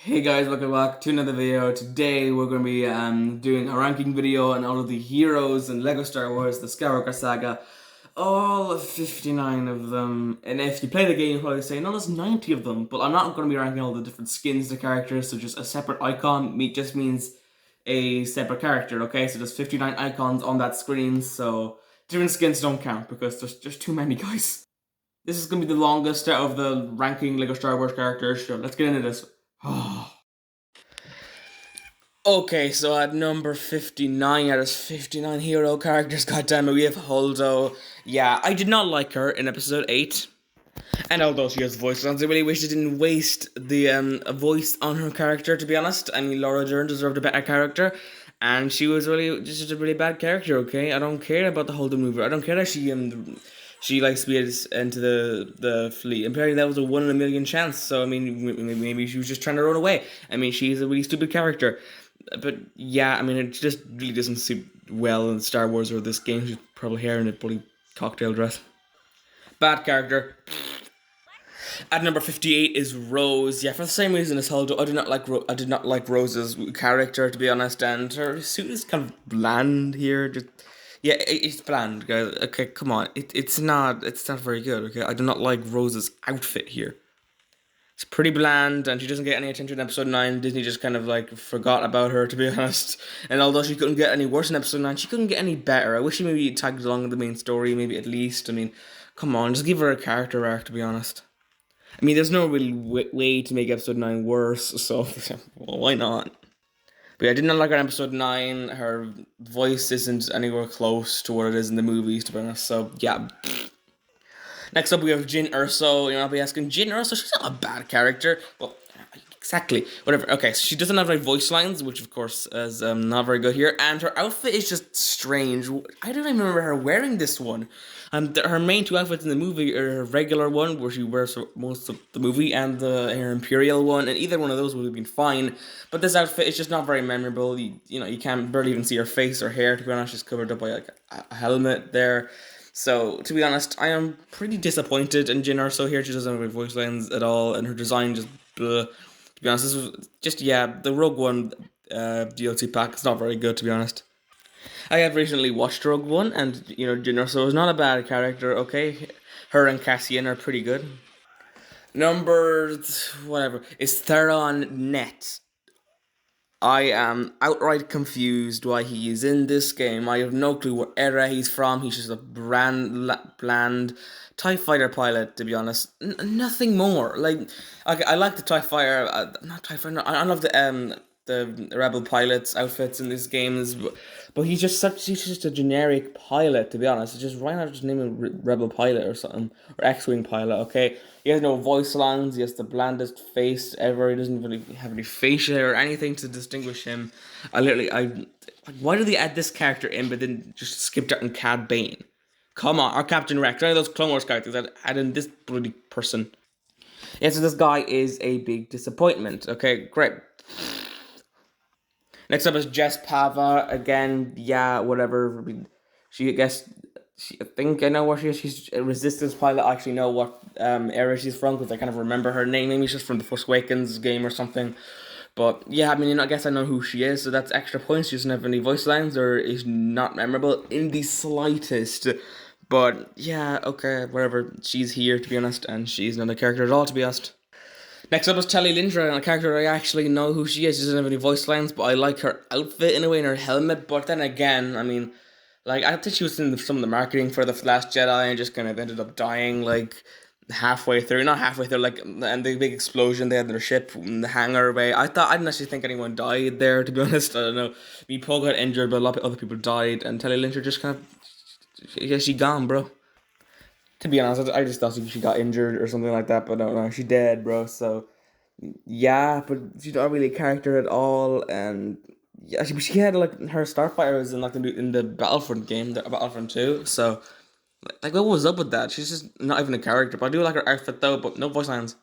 Hey guys, welcome back to another video. Today we're going to be doing a ranking video on all of the heroes in LEGO Star Wars, the Skywalker Saga. All 59 of them. And if you play the game, you'll probably say, no, there's 90 of them. But I'm not going to be ranking all the different skins to characters, so just a separate icon just means a separate character, okay? So there's 59 icons on that screen, so different skins don't count because there's too many, guys. This is going to be the longest out of the ranking LEGO Star Wars characters, so let's get into this. Okay, so at number 59 out of 59 hero characters, goddammit, we have Holdo. Yeah, I did not like her in episode 8. And although she has voice lines, I really wish they didn't waste the voice on her character, to be honest. I mean, Laura Dern deserved a better character. And she was really just a really bad character, okay? I don't care about the Holdo movie. I don't care that she likes to be into the fleet. Apparently that was a 1 in a million chance. So, I mean, maybe she was just trying to run away. I mean, she's a really stupid character. But yeah, I mean, it just really doesn't suit well in Star Wars or this game. She's probably hair in a bloody cocktail dress. Bad character. At number 58 is Rose. Yeah, for the same reason as Holdo, I did not like Rose's character, to be honest, and her suit is kind of bland here. It's bland, guys. Okay, come on. It's not very good. Okay, I do not like Rose's outfit here. It's pretty bland, and she doesn't get any attention in episode 9. Disney just kind of like forgot about her, to be honest. And although she couldn't get any worse in episode 9, she couldn't get any better. I wish she maybe tagged along in the main story, maybe at least. I mean, come on, just give her a character arc, to be honest. I mean, there's no really way to make episode 9 worse, so well, why not? But yeah, I did not like her in episode 9. Her voice isn't anywhere close to what it is in the movies, to be honest. So, yeah. Next up, we have Jyn Erso. I'll be asking, Jyn Erso, she's not a bad character. Well, exactly. Whatever. Okay, so she doesn't have any voice lines, which, of course, is not very good here. And her outfit is just strange. I don't even remember her wearing this one. Her main two outfits in the movie are her regular one, where she wears for most of the movie, and her Imperial one, and either one of those would have been fine. But this outfit is just not very memorable. You can't barely even see her face or hair, to be honest. She's covered up by like a helmet there. So, to be honest, I am pretty disappointed in Jyn Erso here. She doesn't have any voice lines at all, and her design just bleh. To be honest, this was just, the Rogue One DLC pack is not very good, to be honest. I have recently watched Rogue One, and, Jyn Erso is not a bad character, okay? Her and Cassian are pretty good. Number, whatever, is Theron Net. I am outright confused why he is in this game. I have no clue what era he's from. He's just a bland TIE fighter pilot, to be honest. Nothing more. Like, I like the TIE fighter, not TIE fighter. I love the rebel pilots outfits in these games, but he's just a generic pilot, to be honest. It's just why not just name him rebel pilot or something, or X-wing pilot? Okay, he has no voice lines. He has the blandest face ever. He doesn't really have any facial hair or anything to distinguish him. Why did they add this character in, but then just skipped out on Cad Bane? Come on, or Captain Rex, one of those Clone Wars characters that add in this bloody person. Yeah, so this guy is a big disappointment. Okay, great. Next up is Jess Pava. Again, yeah, whatever. I think I know where she is. She's a Resistance pilot. I actually know what era she's from because I kind of remember her name. Maybe she's from the Force Awakens game or something. But yeah, I mean, I guess I know who she is, so that's extra points. She doesn't have any voice lines or is not memorable in the slightest. But yeah, okay, whatever. She's here, to be honest, and she's not a character at all, to be honest. Next up is Telly Lindra, a character I actually know who she is. She doesn't have any voice lines, but I like her outfit in a way and her helmet. But then again, I mean, like, I think she was in some of the marketing for The Last Jedi and just kind of ended up dying, like, halfway through. Not halfway through, like, and the big explosion they had in their ship in the hangar bay. I didn't actually think anyone died there, to be honest. I don't know. Me, Paul got injured, but a lot of other people died, and Telly Lindra just kind of, she gone, bro. To be honest, I just thought she got injured or something like that, but no, she dead, bro. So yeah, but she's not really a character at all, and yeah, she had like her starfighter was in like in the Battlefront game, the Battlefront 2. So like, what was up with that? She's just not even a character. But I do like her outfit though, but no voice lines.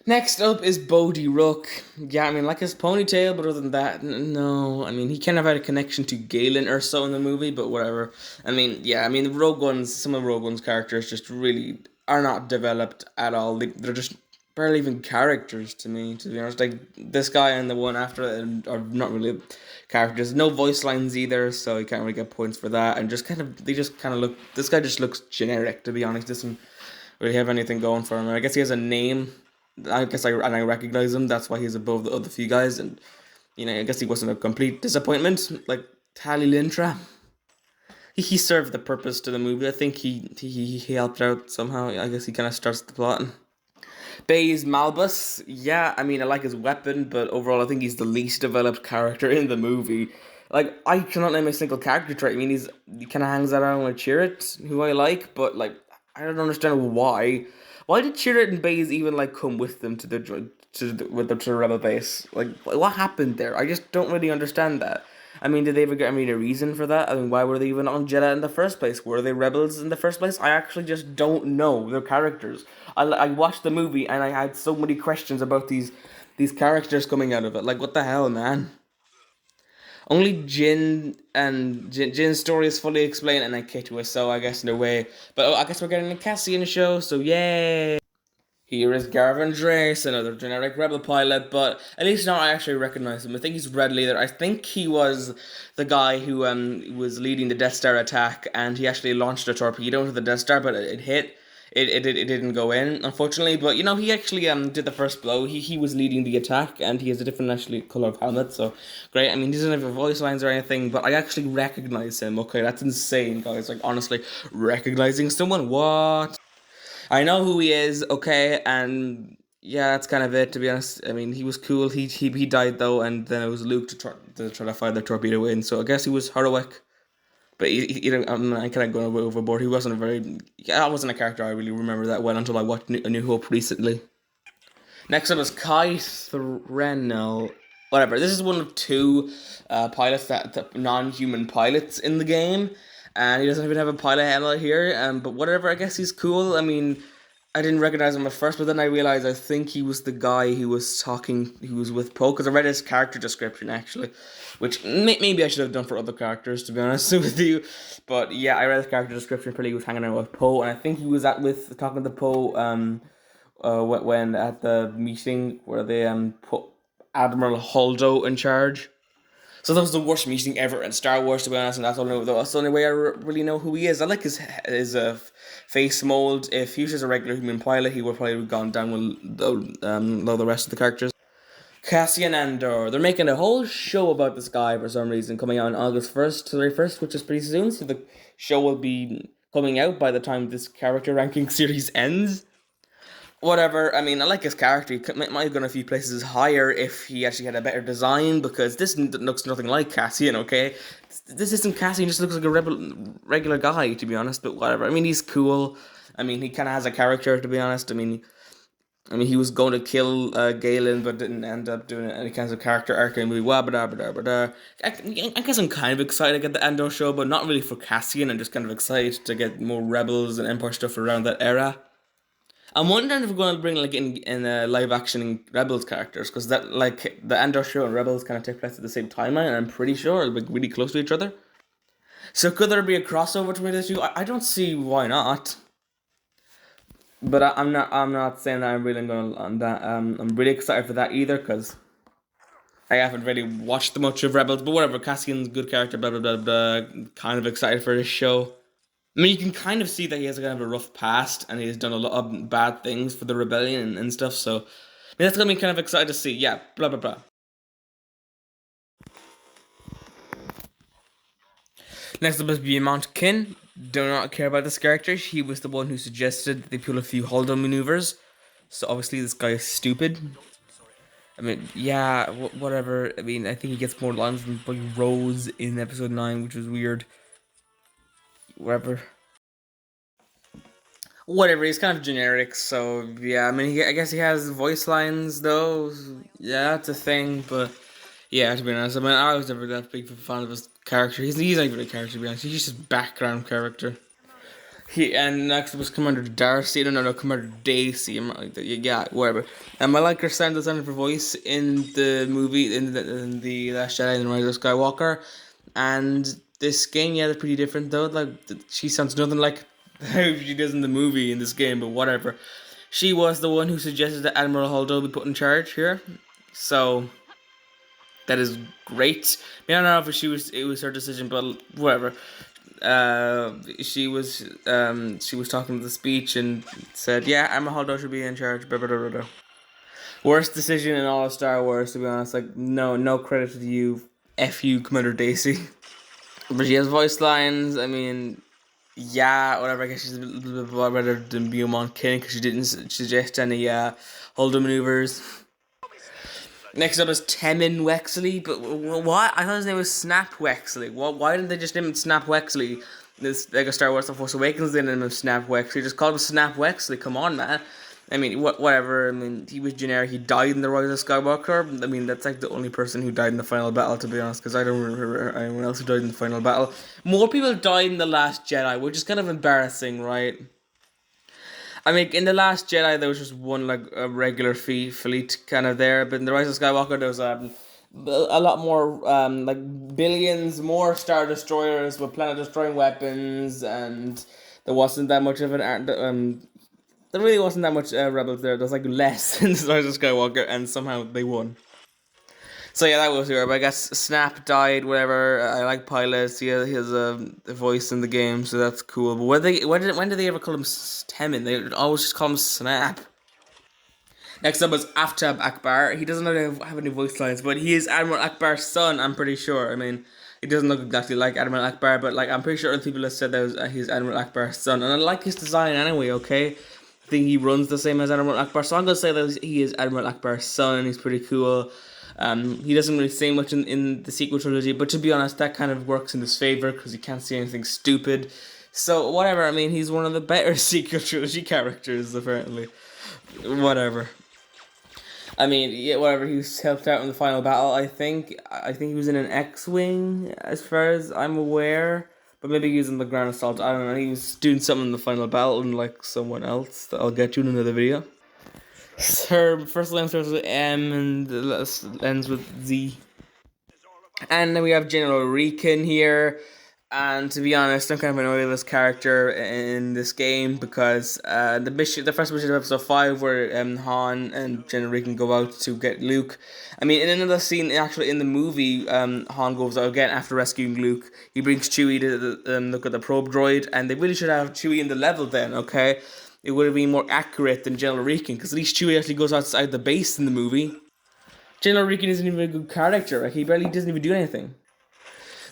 Next up is Bodhi Rook. Yeah, I mean, like his ponytail, but other than that, no. I mean, he kind of had a connection to Galen or so in the movie, but whatever. I mean, yeah, I mean, some of Rogue One's characters just really are not developed at all. They're just barely even characters to me, to be honest. Like this guy and the one after it are not really characters. No voice lines either, so you can't really get points for that. And just kind of they just kind of look. This guy just looks generic, to be honest. Doesn't really have anything going for him. And I guess he has a name. I recognize him. That's why he's above the other few guys. And I guess he wasn't a complete disappointment like Tally Lintra. He served the purpose to the movie. I think he helped out somehow. I guess he kind of starts the plot. Bay's Malbus, yeah, I mean, I like his weapon, but overall, I think he's the least developed character in the movie. Like, I cannot name a single character trait. I mean, he kind of hangs around with Chirrut, who I like, but like, I don't understand why. Why did Chirrut and Baze even like come with them to the rebel base? Like, what happened there? I just don't really understand that. I mean, did they ever get a reason for that? I mean, why were they even on Jeddah in the first place? Were they rebels in the first place? I actually just don't know their characters. I watched the movie and I had so many questions about these characters coming out of it. Like, what the hell, man? Only Jin's story is fully explained, and I Kitua, so I guess in a way. But I guess we're getting a Cassian show, so yay! Here is Garvin Drace, another generic rebel pilot, but at least now I actually recognize him. I think he's Red Leader. I think he was the guy who was leading the Death Star attack, and he actually launched a torpedo into the Death Star, but it hit. It didn't go in, unfortunately. But he actually did the first blow. He was leading the attack, and he has a different actually color of helmet. So great. I mean, he doesn't have voice lines or anything, but I actually recognize him. Okay, that's insane, guys. Like honestly, recognizing someone. What? I know who he is, okay, and yeah, that's kind of it. To be honest, I mean, he was cool. He died though, and then it was Luke to try to fire the torpedo in. So I guess he was heroic, but I kind of going overboard. He wasn't a very, yeah, that wasn't a character I really remember that well until I watched A New Hope recently. Next up is Kai Threnel. Whatever. This is one of two pilots that non-human pilots in the game, and he doesn't even have a pilot helmet here. But whatever. I guess he's cool. I mean, I didn't recognize him at first, but then I realized I think he was the guy who was talking. Who was with Poe, because I read his character description actually, which maybe I should have done for other characters to be honest with you. But yeah, I read his character description. Pretty, he was hanging out with Poe, and I think he was with talking to Poe. When at the meeting where they put Admiral Holdo in charge. So that was the worst meeting ever in Star Wars, to be honest, and that's the only way I really know who he is. I like his face mold. If he was just a regular human pilot, he would probably have gone down with the rest of the characters. Cassian Andor. They're making a whole show about this guy for some reason, coming out on August 1st to 31st, which is pretty soon. So the show will be coming out by the time this character ranking series ends. Whatever. I mean, I like his character. He might have gone a few places higher if he actually had a better design, because this looks nothing like Cassian. Okay, this isn't Cassian. He just looks like a regular guy, to be honest. But whatever. I mean, he's cool. I mean, he kind of has a character, to be honest. I mean, he was going to kill Galen, but didn't end up doing any kinds of character arc in the movie. I guess I'm kind of excited to get the Andor show, but not really for Cassian. I'm just kind of excited to get more Rebels and Empire stuff around that era. I'm wondering if we're going to bring like in live action Rebels characters, because that like the Andor show and Rebels kind of take place at the same timeline, and I'm pretty sure it'll be really close to each other. So could there be a crossover between the two? I don't see why not. But I'm not saying that I'm really going on that. I'm really excited for that either, because I haven't really watched much of Rebels. But whatever, Cassian's a good character. Blah blah blah blah. Kind of excited for this show. I mean, you can kind of see that he has kind of a rough past, and he's done a lot of bad things for the rebellion and stuff. So, I mean, that's gonna be kind of excited to see. Yeah, blah blah blah. Next up is Beaumont Kin. Do not care about this character. He was the one who suggested that they pull a few Holdo maneuvers. So obviously this guy is stupid. I mean, yeah, whatever. I mean, I think he gets more lines than Rose in episode 9, which was weird. Whatever. Whatever, he's kind of generic, so yeah, I mean, I guess he has voice lines, though. Yeah, that's a thing, but yeah, to be honest, I mean, I was never that big of a fan of his character. He's not even a character, to be honest. He's just background character. And next was Commander Darcy. No, Commander Daisy. I'm not like that. Yeah, whatever. I like her sound design for voice in the movie, in the Last Jedi and Rise of Skywalker. And this game, yeah, they're pretty different though. Like she sounds nothing like how she does in the movie in this game, but whatever. She was the one who suggested that Admiral Holdo be put in charge here. So that is great. I mean, I don't know if it was her decision, but whatever. She was talking to the speech and said, "Yeah, Admiral Holdo should be in charge." Blah, blah, blah, blah. Worst decision in all of Star Wars, to be honest. Like, no credit to you. F you, Commander Daisy. But she has voice lines. I mean, yeah, whatever. I guess she's a little bit better than Beaumont King because she didn't suggest any Holdo maneuvers. Next up is Temin Wexley, but what? I thought his name was Snap Wexley. Why didn't they just name him Snap Wexley? This Lego Star Wars The Force Awakens they named him Snap Wexley. Just call him Snap Wexley. Come on, man. I mean, whatever. I mean, he was generic. He died in the Rise of Skywalker. I mean, that's like the only person who died in the final battle, to be honest, because I don't remember anyone else who died in the final battle. More people died in The Last Jedi, which is kind of embarrassing, right? I mean, in The Last Jedi, there was just one, like, a regular fleet kind of there, but in The Rise of Skywalker, there was a lot more, like, billions more Star Destroyers with planet-destroying weapons, and there wasn't that much of there really wasn't that much rebels there. There was, like, less in The Rise of Skywalker, and somehow they won. So yeah, that was weird. But I guess Snap died. Whatever. I like pilots. He has a voice in the game, so that's cool. But when did they ever call him Temin? They always just call him Snap. Next up was Aftab Akbar. He doesn't have any voice lines, but he is Admiral Akbar's son. I'm pretty sure. I mean, he doesn't look exactly like Admiral Akbar, but like I'm pretty sure other people have said that he's Admiral Akbar's son, and I like his design anyway. Okay. I think he runs the same as Admiral Akbar, so I'm gonna say that he is Admiral Akbar's son. He's pretty cool. He doesn't really say much in the sequel trilogy, but to be honest, that kind of works in his favor because he can't say anything stupid. So, whatever, I mean, he's one of the better sequel trilogy characters, apparently. Whatever. I mean, yeah, whatever, he was helped out in the final battle, I think. I think he was in an X-Wing, as far as I'm aware. But maybe he was in the ground assault, I don't know. He was doing something in the final battle, unlike someone else that I'll get to in another video. Her first name starts with M and ends with Z. And then we have General Reekin here. And to be honest, I'm kind of annoyed with this character in this game because the first mission of episode 5 where Han and General Reekin go out to get Luke. I mean, in another scene, actually in the movie, Han goes out again after rescuing Luke. He brings Chewie to look at the probe droid, and they really should have Chewie in the level then, okay? It would have been more accurate than General Reekin, because at least Chewie actually goes outside the base in the movie. General Reekin isn't even a good character, like, he barely doesn't even do anything.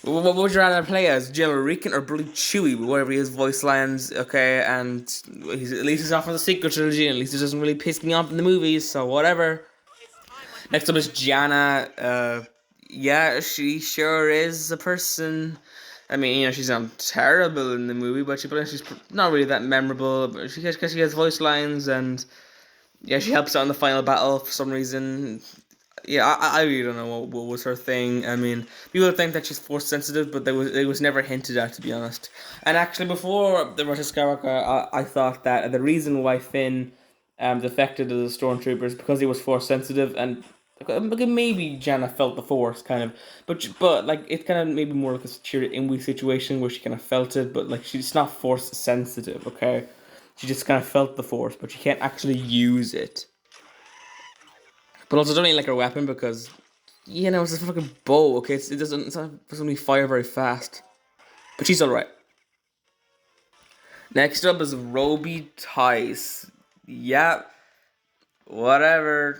What would you rather play as, General Reekin or Bloody Chewie, whatever his voice lines, okay, and at least he's off on the sequel trilogy, and at least he doesn't really piss me off in the movies, so whatever. Next up is Gianna. Yeah, she sure is a person. I mean, you know, she's not terrible in the movie, but she's not really that memorable. But she has voice lines, and yeah, she helps out in the final battle for some reason. Yeah, I really don't know what was her thing. I mean, people think that she's force sensitive, but it was never hinted at, to be honest. And actually, before the Rise of Skywalker, I thought that the reason why Finn defected as a stormtrooper is because he was force sensitive, and maybe Janna felt the force kind of, but like it kind of maybe more like a Cheer Imwe situation where she kind of felt it, but like she's not force sensitive. Okay, she just kind of felt the force, but she can't actually use it. But also don't really like her weapon because, you know, it's a fucking bow. Okay, it doesn't really fire very fast, but she's all right. Next up is Roby Tice. Yeah, whatever.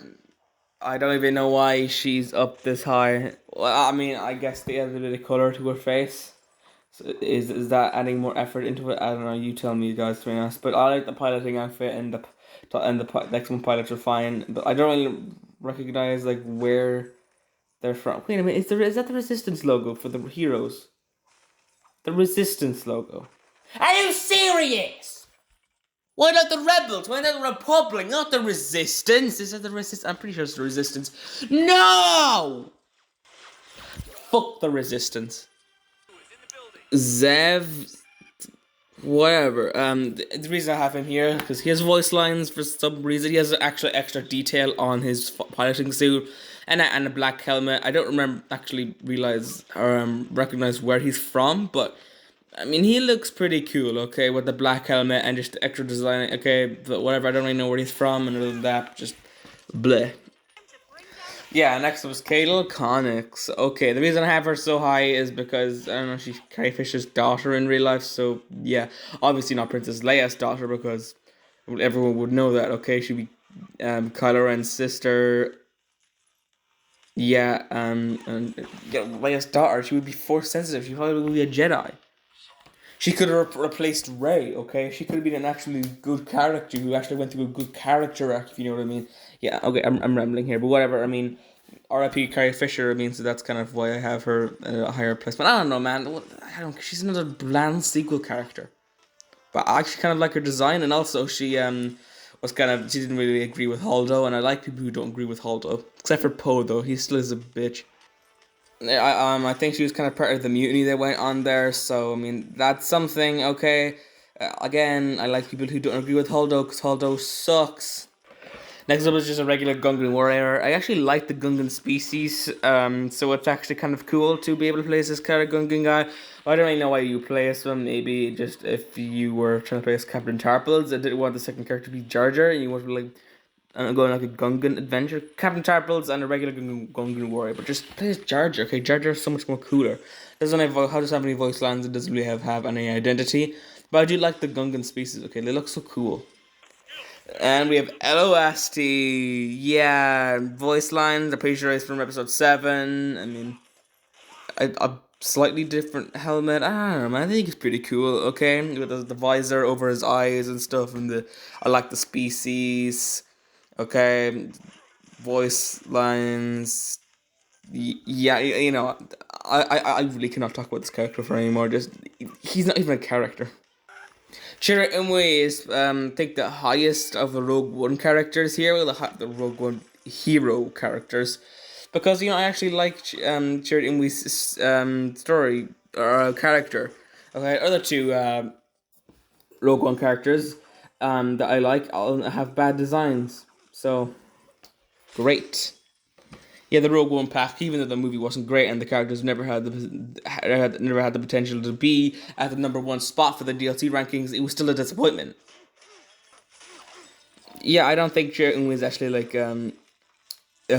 I don't even know why she's up this high. Well, I mean, I guess they added a bit of color to her face. So is that adding more effort into it? I don't know. You tell me, guys, to be honest. But I like the piloting outfit and the next one pilots are fine. But I don't really recognize like where they're from. Wait a minute, is that the Resistance logo for the heroes? The Resistance logo. Are you serious? Why not the Rebels? Why not the Republic? Not the Resistance. Is that the Resistance? I'm pretty sure it's the Resistance. No! Fuck the Resistance. Zev... Whatever. The reason I have him here, because he has voice lines for some reason. He has actually extra detail on his piloting suit and a black helmet. I don't actually realize or recognize where he's from, but I mean, he looks pretty cool, okay, with the black helmet and just the extra design, okay, but whatever, I don't really know where he's from, and other than that, just bleh. Yeah, next was Cadel Connix. Okay, the reason I have her so high is because, I don't know, she's Carrie Fisher's daughter in real life, so yeah, obviously not Princess Leia's daughter because everyone would know that, okay, she'd be Kylo Ren's sister. Yeah, and yeah, Leia's daughter, she would be force sensitive, she probably would be a Jedi. She could have replaced Ray, okay? She could have been an actually good character who actually went through a good character arc, if you know what I mean. Yeah, okay, I'm rambling here, but whatever. I mean, R.I.P. Carrie Fisher. I mean, so that's kind of why I have her a higher place. But I don't know, man. I don't. She's another bland sequel character. But I actually kind of like her design, and also she was kind of she didn't really agree with Holdo, and I like people who don't agree with Holdo, except for Poe though. He still is a bitch. I think she was kind of part of the mutiny that went on there. So I mean, that's something. Okay. Again, I like people who don't agree with Holdo because Holdo sucks. Next up is just a regular Gungan warrior. I actually like the Gungan species, so it's actually kind of cool to be able to play as this kind of Gungan guy. I don't really know why you play as him. Maybe just if you were trying to play as Captain Tarpals, I didn't want the second character to be Jar Jar, and you want to like go on like a Gungan adventure. Captain Tarpals and a regular Gungan warrior, but just play as Jar Jar. Okay, Jar Jar is so much more cooler. Doesn't have how does have any voice lines? It doesn't really have any identity. But I do like the Gungan species. Okay, they look so cool. And we have LOST. Yeah, voice lines. I'm pretty sure it's from episode 7. I mean, a slightly different helmet. I don't know, man. I think it's pretty cool, okay? With the visor over his eyes and stuff. And I like the species. Okay, voice lines. Yeah, you know, I really cannot talk about this character for anymore. Just, he's not even a character. Chirrut Imwe is, I think, the highest of the Rogue One characters here, well, the Rogue One hero characters, because I actually like Chirrut Imwe's story or character. Okay, other two Rogue One characters that I like all have bad designs, so great. Yeah, the Rogue One pack, even though the movie wasn't great and the characters never had the potential to be at the number one spot for the DLC rankings, it was still a disappointment. Yeah, I don't think Jurgen was actually like a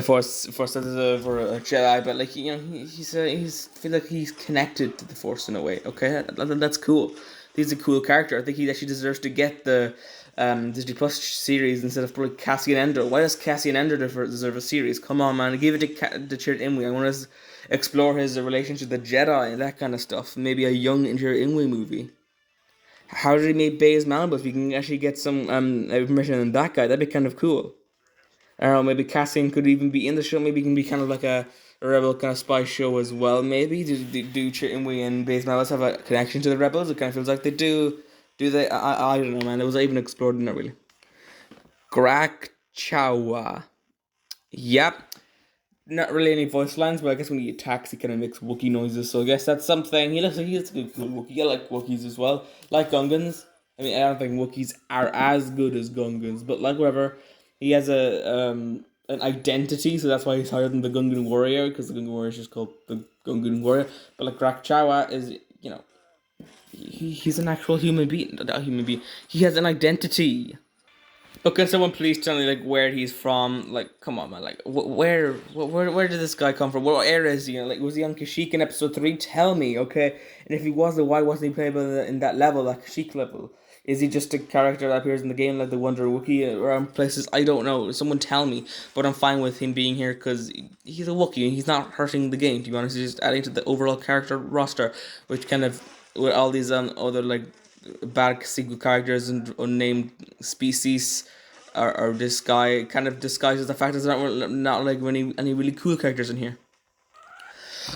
force sensitive or a Jedi, but like he's feel like he's connected to the Force in a way. Okay, that's cool. He's a cool character. I think he actually deserves to get the Disney Plus series instead of probably Cassian Ender. Why does Cassian Ender deserve a series? Come on, man, give it to Chirrut Imwe. I want to explore his relationship with the Jedi and that kind of stuff. Maybe a young Chirrut Imwe movie. How did he make Baze Malibu? If we can actually get some information on that guy, that'd be kind of cool. I don't know, maybe Cassian could even be in the show. Maybe he can be kind of like a rebel kind of spy show as well. Maybe do Chitinwe and Baze Malibu have a connection to the rebels? It kind of feels like they do. Do they? I don't know, man. It was even explored, not really. Grak Chawa. Yep. Not really any voice lines, but I guess when he attacks, he kind of makes Wookiee noises. So I guess that's something. He looks like a good Wookiee. I like Wookiees as well. Like Gungans. I mean, I don't think Wookiees are as good as Gungans, but like whatever. He has a an identity, so that's why he's higher than the Gungan warrior, because the Gungan warrior is just called the Gungan warrior. But like Rakchawa is, he's an actual human being. Not a human being. He has an identity. But can someone please tell me like where he's from? Like, come on, man. Like, where did this guy come from? What era is he? Like, was he on Kashyyyk in episode 3? Tell me, okay. And if he wasn't, why wasn't he playable in that level, that Kashyyyk level? Is he just a character that appears in the game like the Wonder Wookiee around places? I don't know. Someone tell me. But I'm fine with him being here because he's a Wookiee and he's not hurting the game. To be honest, he's just adding to the overall character roster, which kind of with all these other like bad sequel characters and unnamed species or this guy kind of disguises the fact that there's not like any really cool characters in here.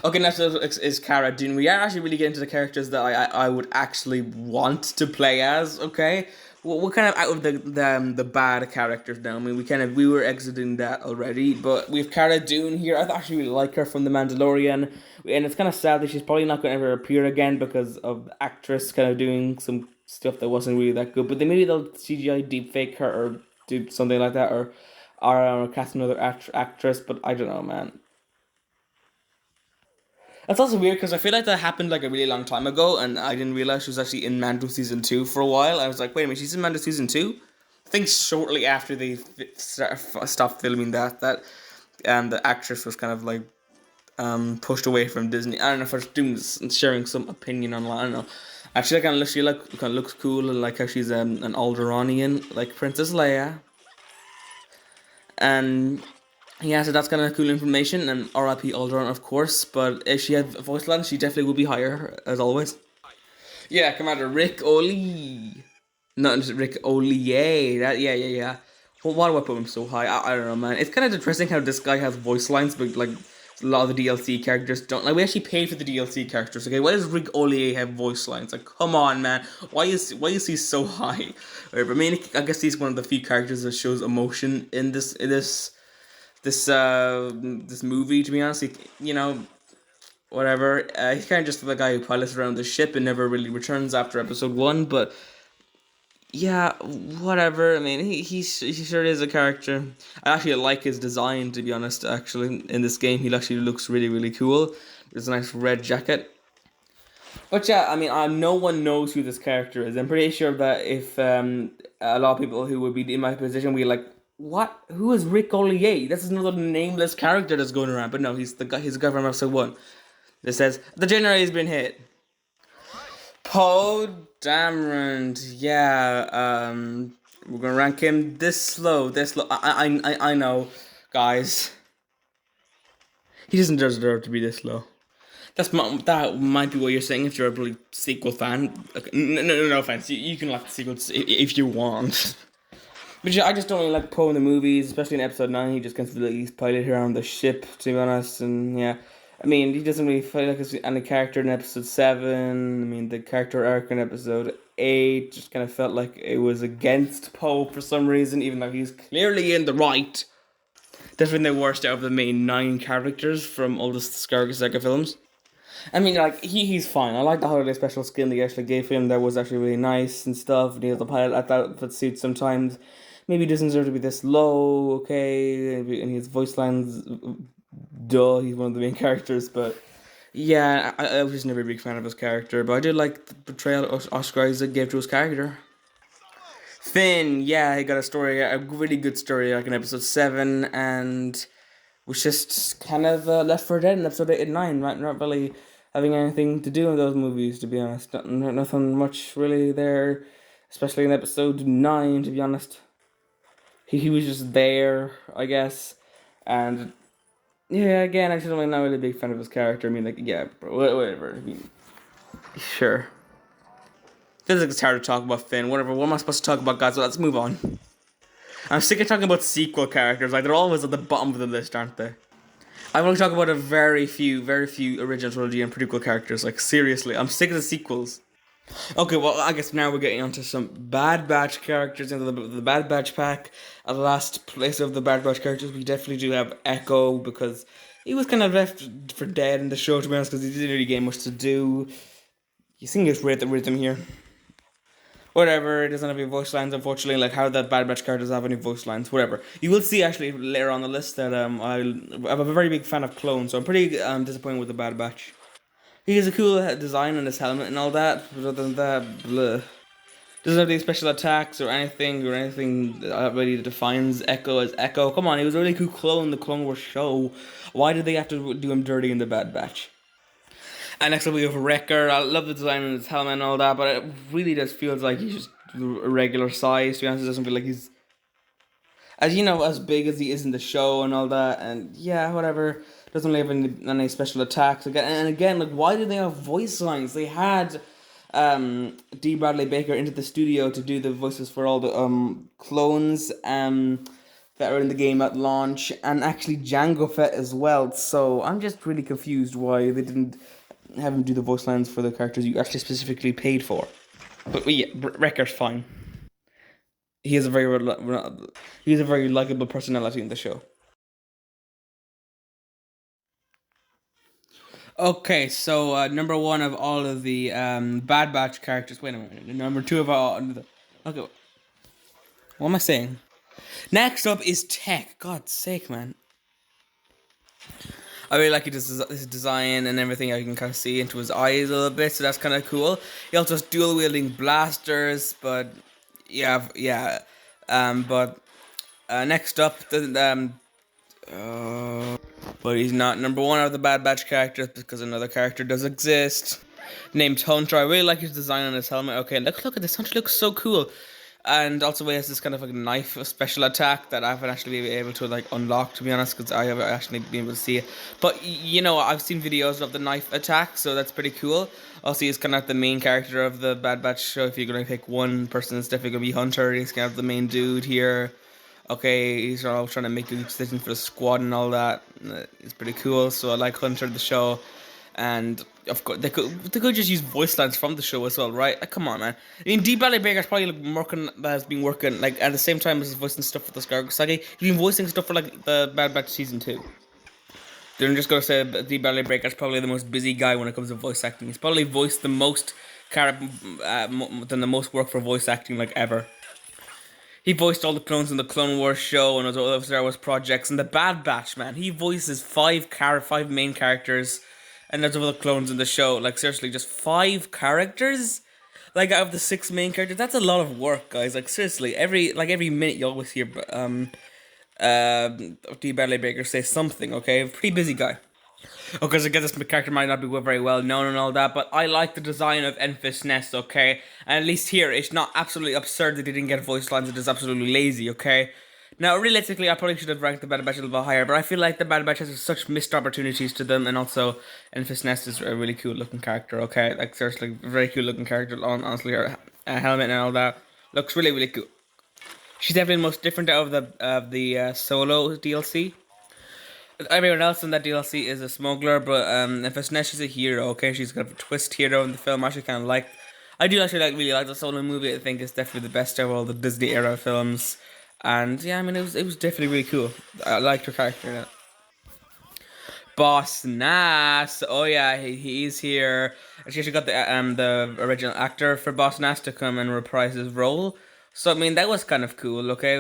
Okay, next up is Cara Dune. We are actually really getting to the characters that I would actually want to play as. Okay, we're kind of out of the bad characters now. I mean, we were exiting that already, but we have Cara Dune here. I actually really like her from The Mandalorian, and it's kind of sad that she's probably not going to ever appear again because of the actress kind of doing some stuff that wasn't really that good. But then maybe they'll CGI deepfake her or do something like that, or cast another actress. But I don't know, man. That's also weird because I feel like that happened like a really long time ago, and I didn't realize she was actually in Mando season 2 for a while. I was like, wait a minute, she's in Mando season 2? I think shortly after they stopped filming that the actress was kind of like pushed away from Disney. I don't know if I was doing sharing some opinion online. I don't know. Actually, kind of looks cool, and like how she's an Alderaanian, like Princess Leia, and yeah, so that's kind of cool information. And R.I.P. Alderaan, of course. But if she had a voice line, she definitely would be higher as always. Yeah, Commander Rick Oli. Not just Rick Olier. That yeah. Well, why do I put him so high? I don't know, man. It's kind of depressing how this guy has voice lines, but like a lot of the DLC characters don't. Like we actually paid for the DLC characters. Okay, why does Rick Olier have voice lines? Like, come on, man. Why is he so high? Right, but I mean, I guess he's one of the few characters that shows emotion in this movie. To be honest, whatever. He's kind of just the guy who pilots around the ship and never really returns after episode 1. But yeah, whatever. I mean, he sure is a character. I actually like his design, to be honest. Actually, in this game, he actually looks really really cool. There's a nice red jacket. But yeah, I mean, no one knows who this character is. I'm pretty sure that if a lot of people who would be in my position would be like, "What? Who is Rick Ollier? This is another nameless character that's going around." But no, he's the guy. He's the guy from episode 1. That says the generator has been hit. Poe Dameron, yeah. We're gonna rank him this slow. This slow. I know, guys. He doesn't deserve to be this low. That might be what you're saying if you're a really sequel fan. Okay, no offense. You can like the sequels if you want. But yeah, I just don't really like Poe in the movies, especially in episode 9. He just gets to he's piloted here on the ship, to be honest. And yeah, I mean, he doesn't really feel like any character in episode 7. I mean, the character arc in episode 8 just kind of felt like it was against Poe for some reason, even though he's clearly in the right. Definitely the worst out of the main 9 characters from all the Skywalker Saga films. I mean, like, he's fine. I like the holiday special skin they actually gave him. That was actually really nice and stuff. And he has the pilot at that suit sometimes. Maybe he doesn't deserve to be this low, okay? And his voice lines, duh, he's one of the main characters. But yeah, I was just never a big fan of his character. But I did like the portrayal Oscar Isaac gave to his character. Finn, yeah, he got a really good story, like in episode 7, and was just kind of left for dead in episode 8 and 9, right? Not really having anything to do in those movies, to be honest. Nothing much really there, especially in episode 9, to be honest. He was just there, I guess. And yeah, again, I'm not really a big fan of his character. I mean, like, yeah, bro, whatever. I mean, sure. Feels like it's hard to talk about Finn. Whatever. What am I supposed to talk about, guys? So let's move on. I'm sick of talking about sequel characters. Like, they're always at the bottom of the list, aren't they? I want to talk about very few original trilogy and prequel characters. Like, seriously, I'm sick of the sequels. Okay, well, I guess now we're getting onto some Bad Batch characters into the Bad Batch pack. At the last place of the Bad Batch characters, we definitely do have Echo because he was kind of left for dead in the show, to be honest, because he didn't really get much to do. You think it's weird the rhythm here. Whatever, it doesn't have any voice lines, unfortunately. Like, how that Bad Batch characters have any voice lines, whatever. You will see, actually, later on the list that I'm a very big fan of clones, so I'm pretty disappointed with the Bad Batch. He has a cool design on his helmet and all that, but other than that, bleh. Doesn't have any special attacks or anything that really defines Echo as Echo. Come on, he was a really cool clone in the Clone Wars show. Why did they have to do him dirty in the Bad Batch? And next up we have Wrecker. I love the design of his helmet and all that, but it really just feels like he's just a regular size. To be honest, it doesn't feel like he's, as you know, as big as he is in the show and all that. And yeah, whatever. Doesn't really have any special attacks. And again, like, why did they have voice lines? They had D. Bradley Baker into the studio to do the voices for all the clones that were in the game at launch, and actually Jango Fett as well. So I'm just really confused why they didn't have him do the voice lines for the characters you actually specifically paid for. But yeah, Wrecker's fine. He has a very likable personality in the show. Okay, so number 1 of all of the Bad Batch characters. Wait a minute. Number 2 of all. Okay, what am I saying? Next up is Tech. God's sake, man. I really like his design and everything. I can kind of see into his eyes a little bit, so that's kind of cool. He also has dual wielding blasters, but yeah, yeah. But next up, but he's not number one out of the Bad Batch characters because another character does exist named Hunter. I really like his design on his helmet. Okay, look at this. Hunter looks so cool. And also he has this kind of like knife special attack that I haven't actually been able to like unlock, to be honest, because I haven't actually been able to see it. But you know, I've seen videos of the knife attack, so that's pretty cool. Also, he's kind of like the main character of the Bad Batch show. If you're gonna pick one person, it's definitely gonna be Hunter. He's kind of the main dude here. Okay, he's all trying to make a decision for the squad and all that. It's pretty cool. So I like Hunter the show, and of course they could just use voice lines from the show as well, right? Like, come on, man. I mean, D. Bradley Baker's probably like, has been working like at the same time as he's voicing stuff for the Skywalker Saga. He's been voicing stuff for like the Bad Batch season 2. Then I'm just gonna say D. Bradley Baker's probably the most busy guy when it comes to voice acting. He's probably voiced the most done the most work for voice acting like ever. He voiced all the clones in the Clone Wars show and all of Star Wars projects. And the Bad Batch, man, he voices five main characters, and there's other clones in the show. Like, seriously, just 5 characters. Like, out of the 6 main characters, that's a lot of work, guys. Like, seriously, every minute you always hear D. Bradley Baker say something. Okay, pretty busy guy. Because I guess this character might not be very well known and all that, but I like the design of Enfys Nest, okay? And at least here, it's not absolutely absurd that he didn't get voice lines, it is absolutely lazy, okay? Now, realistically, I probably should have ranked the Bad Batch a little bit higher, but I feel like the Bad Batch has such missed opportunities to them, and also Enfys Nest is a really cool looking character, okay? Like, seriously, very cool looking character, honestly, her helmet and all that looks really, really cool. She's definitely the most different out of the Solo DLC. Everyone else in that DLC is a smuggler, but if Nest is a hero, okay, she's kind of a twist hero in the film. I actually kind of like. I do actually really like the Solo movie. I think it's definitely the best of all the Disney era films, and yeah, I mean it was definitely really cool. I liked her character in it. Boss Nass, oh yeah, he's here. And she actually got the original actor for Boss Nass to come and reprise his role. So I mean that was kind of cool. Okay,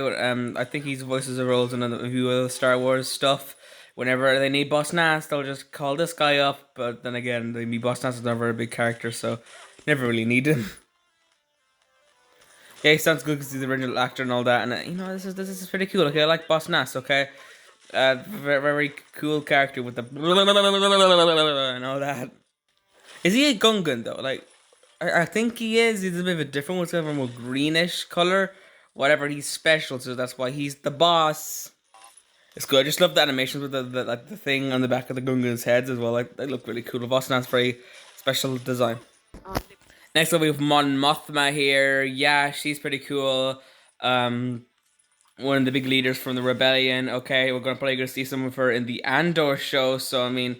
I think he's voices the roles in a few of the Star Wars stuff. Whenever they need Boss Nass, they'll just call this guy up. But then again, Boss Nass is never a big character, so never really need him. Yeah, he sounds good because he's the original actor and all that. And you know, this is pretty cool. Okay, I like Boss Nass. Okay, very, very cool character with the and all that. Is he a Gungan though? Like, I think he is. He's a bit of a different one. It's kind of a more greenish color. Whatever, he's special, so that's why he's the boss. It's good. I just love the animations with the like the thing on the back of the Gungan's heads as well. Like they look really cool. Boss Nass very special design. Next up we have Mon Mothma here. Yeah, she's pretty cool. One of the big leaders from the rebellion. Okay, we're probably gonna see some of her in the Andor show. So I mean,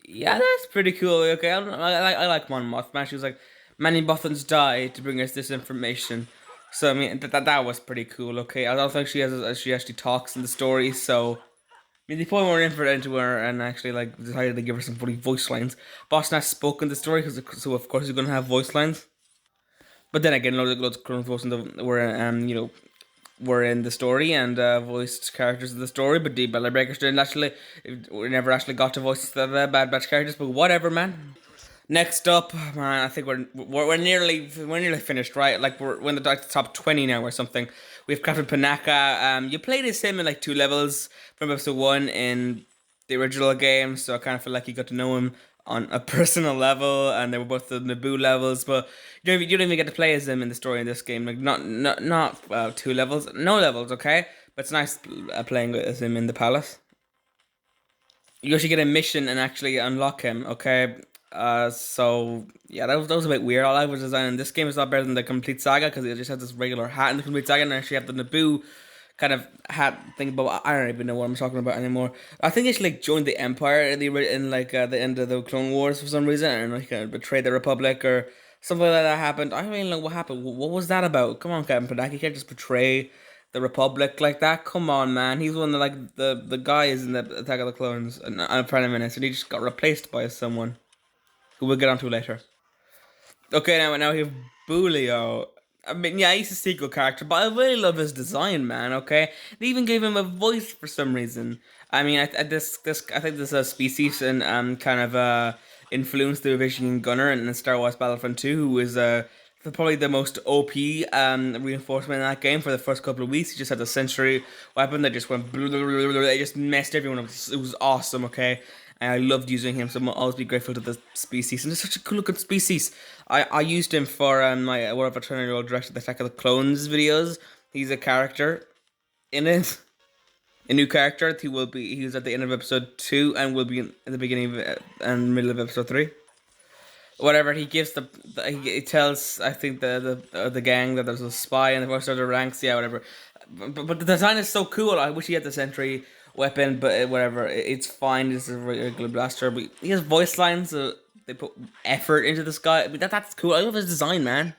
yeah, that's pretty cool. Okay, I like Mon Mothma. She was like, many Bothans died to bring us this information. So I mean that was pretty cool. Okay, I don't think she actually talks in the story. So I mean they put more effort into her and actually like decided to give her some funny voice lines. Boss Nash spoke in the story so of course he's gonna have voice lines. But then again, loads of Clone Wars were in the story and voiced characters of the story, but D. Bradley Baker didn't actually, we never actually got to voice the Bad Batch characters. But whatever, man. Next up, man, I think we're nearly finished, right? Like we're in the top 20 now or something. We have Captain Panaka. You played as him in like 2 levels from episode 1 in the original game, so I kind of feel like you got to know him on a personal level, and they were both the Naboo levels, but you don't even get to play as him in the story in this game. Like not 2 levels, no levels, okay? But it's nice playing as him in the palace. You actually get a mission and actually unlock him, okay? So yeah, that was a bit weird. All I was designing this game is a lot better than the Complete Saga because it just has this regular hat in the Complete Saga, and I actually have the Naboo kind of hat thing. But I don't even know what I'm talking about anymore. I think it's like joined the Empire in like the end of the Clone Wars for some reason, and like betrayed the Republic or something like that happened. I don't even know what happened. What was that about? Come on, Captain Paddock, you can't just betray the Republic like that. Come on, man. He's one of the guys in the Attack of the Clones and Prime Minister, and he just got replaced by someone who we'll get onto later. Okay, now we have Bulio. I mean, yeah, he's a sequel character, but I really love his design, man. Okay, they even gave him a voice for some reason. I mean, I think this species and kind of influenced the Vision Gunner in Star Wars Battlefront 2, who is probably the most OP reinforcement in that game for the first couple of weeks. He just had the Sentry weapon that just went. It just messed everyone up. It was awesome. Okay, and I loved using him, so I'm always be grateful to the species. And it's such a cool looking species. I used him for my War of Eternal directed the Attack of the Clones videos. He's a character in it. A new character. He was at the end of episode 2 and will be in the beginning of and middle of episode 3. Whatever, he gives he tells, I think, the gang that there's a spy in the first order ranks. Yeah, whatever. But the design is so cool. I wish he had the sentry weapon, but whatever. It's fine. It's a regular blaster. But he has voice lines. So they put effort into this guy. I mean, that's cool. I love his design, man.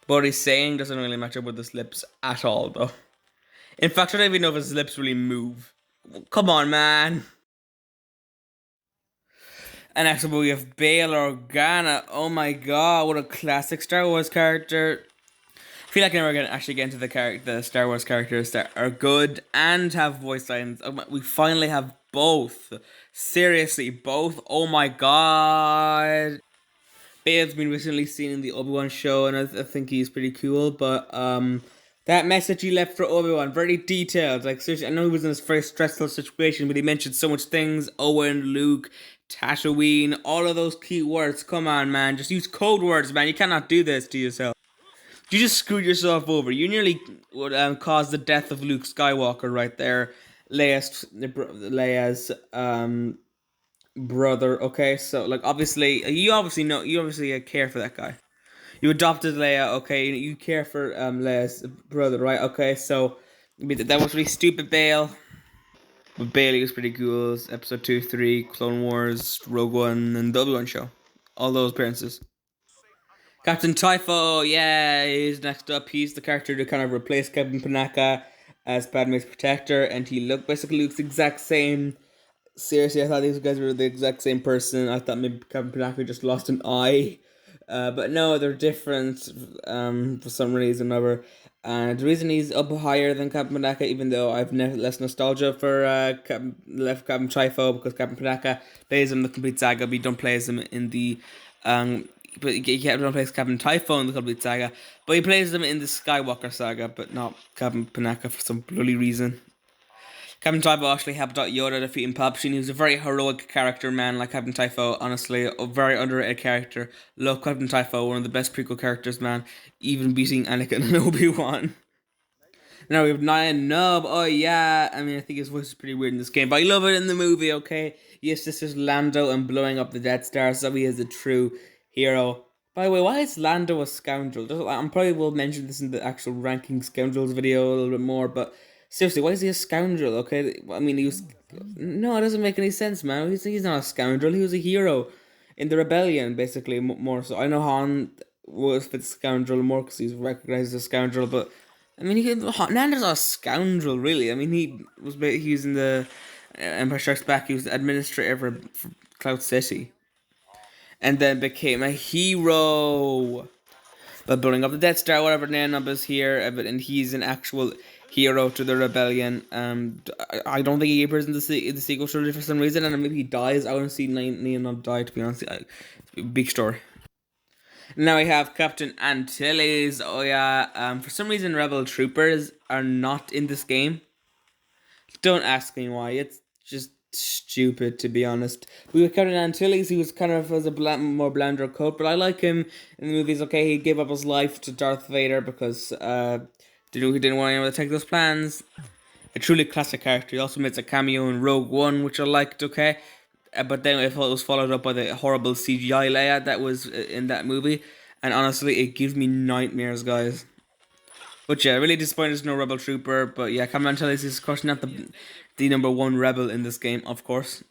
But what he's saying doesn't really match up with his lips at all, though. In fact, I don't even know if his lips really move. Come on, man. And next up we have Bail Organa. Oh my god, what a classic Star Wars character. I feel like I'm never going to actually get into the Star Wars characters that are good and have voice lines. We finally have both. Seriously, both. Oh my god. Bail's been recently seen in the Obi-Wan show, and I think he's pretty cool, but that message he left for Obi-Wan, very detailed. Like, seriously, I know he was in this very stressful situation, but he mentioned so much things. Owen, Luke, Tatooine, all of those key words. Come on, man. Just use code words, man. You cannot do this to yourself. You just screwed yourself over. You nearly would cause the death of Luke Skywalker right there. Leia's brother. Okay, so like obviously you obviously care for that guy. You adopted Leia. Okay, you care for Leia's brother, right? Okay, so that was really stupid, Bail. But Bailey was pretty cool. Episode 2, 3, Clone Wars, Rogue One, and the Obi-Wan show. All those appearances. Captain Typho, yeah, he's next up. He's the character to kind of replace Captain Panaka as Padme's protector, and he basically looks the exact same. Seriously, I thought these guys were the exact same person. I thought maybe Captain Panaka just lost an eye. But no, they're different for some reason or other. And the reason he's up higher than Captain Panaka, even though I've less nostalgia for Captain Typho, because Captain Panaka plays him in the complete saga, but you don't play as him in the but he don't play Captain Typho in the complete saga, but he plays them in the Skywalker saga, but not Captain Panaka for some bloody reason. Captain Typho actually helped out Yoda defeating Palpatine. He was a very heroic character, man, like Captain Typho. Honestly, a very underrated character. Love Captain Typho, one of the best prequel characters, man. Even beating Anakin and Obi-Wan. Now we have Naya Nub. Oh yeah, I mean I think his voice is pretty weird in this game, but I love it in the movie. Okay, yes, this is Lando and blowing up the Death Star, so he is a true hero. By the way, why is Lando a scoundrel? I probably will mention this in the actual ranking scoundrels video a little bit more, but seriously, why is he a scoundrel? Okay, I mean he was. No, it doesn't make any sense, man. He's not a scoundrel. He was a hero in the rebellion, basically more so. I know Han was the scoundrel more because he's recognized as a scoundrel, but. I mean, Nando's not a scoundrel, really. I mean, he was in the Empire Strikes Back. He was the administrator for Cloud City, and then became a hero by building up the Death Star. Whatever Nando's is here, and he's an actual hero to the rebellion. I don't think he appears in the sequel trilogy for some reason, and maybe he dies. I want to see Nando's die. To be honest, big story. Now we have Captain Antilles. Oh yeah, for some reason Rebel troopers are not in this game. Don't ask me why. It's just stupid, to be honest. We have Captain Antilles, he was kind of as a more blander coat, but I like him in the movies. Okay, he gave up his life to Darth Vader because he didn't want anyone to take those plans. A truly classic character. He also makes a cameo in Rogue One, which I liked. Okay. But then it was followed up by the horrible CGI Leia that was in that movie. And honestly, it gives me nightmares, guys. But yeah, really disappointed there's no Rebel Trooper. But yeah, Cameron Tellis is of course not the number one Rebel in this game, of course.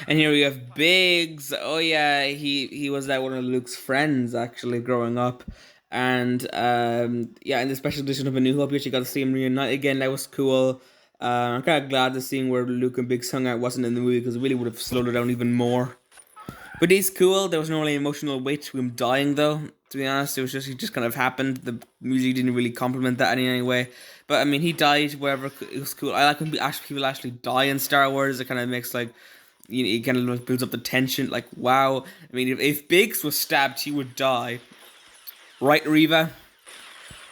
And here we have Biggs. Oh yeah, he was one of Luke's friends, actually, growing up. And yeah, in the special edition of A New Hope, you actually got to see him reunite again. That was cool. I'm kind of glad the scene where Luke and Biggs hung out wasn't in the movie because it really would have slowed it down even more. But he's cool. There was no really emotional weight to him dying, though. To be honest, it just kind of happened. The music didn't really complement that in any way. But I mean, he died. Wherever it was cool. I like when people actually die in Star Wars. It kind of makes like it kind of builds up the tension. Like wow. I mean, if Biggs was stabbed, he would die. Right, Reva?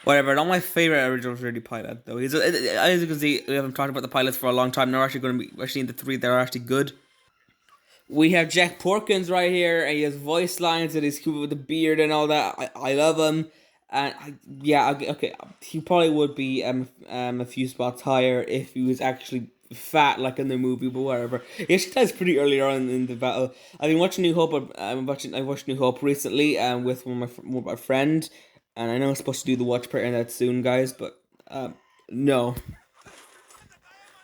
Whatever. Not my favorite original 3D pilot though. As you can see, we haven't talked about the pilots for a long time. They're actually going to be actually in the three. They're actually good. We have Jack Porkins right here, and he has voice lines, and he's cool with the beard and all that. I love him, and yeah, okay, he probably would be a few spots higher if he was actually fat like in the movie, but whatever. He actually dies pretty early on in the battle. I've been watching New Hope. I watched New Hope recently, with one of my friend, and I know I'm supposed to do the watch party on that soon, guys, but no,